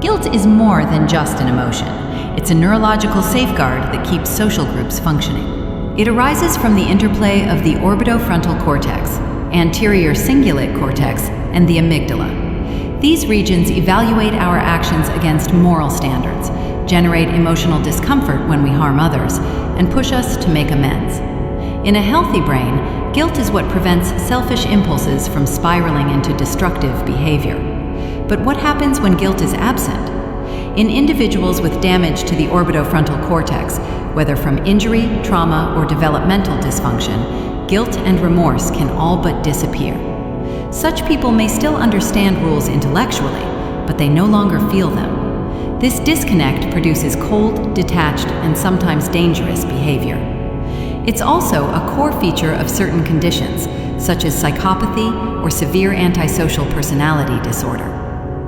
Guilt is more than just an emotion. It's a neurological safeguard that keeps social groups functioning. It arises from the interplay of the orbitofrontal cortex, anterior cingulate cortex, and the amygdala. These regions evaluate our actions against moral standards, generate emotional discomfort when we harm others, and push us to make amends. In a healthy brain, guilt is what prevents selfish impulses from spiraling into destructive behavior. But what happens when guilt is absent? In individuals with damage to the orbitofrontal cortex, whether from injury, trauma, or developmental dysfunction, guilt and remorse can all but disappear. Such people may still understand rules intellectually, but they no longer feel them. This disconnect produces cold, detached, and sometimes dangerous behavior. It's also a core feature of certain conditions, such as psychopathy or severe antisocial personality disorder.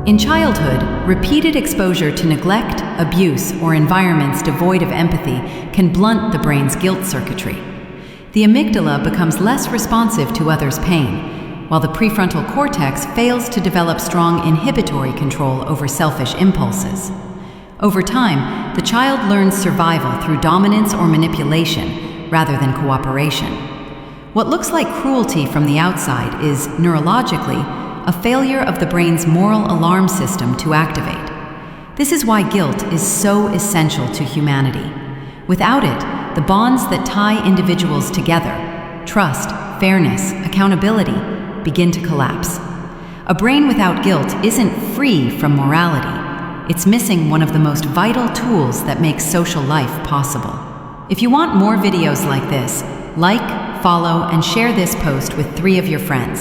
In childhood, repeated exposure to neglect, abuse, or environments devoid of empathy can blunt the brain's guilt circuitry. The amygdala becomes less responsive to others' pain, while the prefrontal cortex fails to develop strong inhibitory control over selfish impulses. Over time, the child learns survival through dominance or manipulation rather than cooperation. What looks like cruelty from the outside is, neurologically, a failure of the brain's moral alarm system to activate. This is why guilt is so essential to humanity. Without it, the bonds that tie individuals together, trust, fairness, accountability, begin to collapse. A brain without guilt isn't free from morality. It's missing one of the most vital tools that makes social life possible. If you want more videos like this, like, follow, and share this post with 3 of your friends.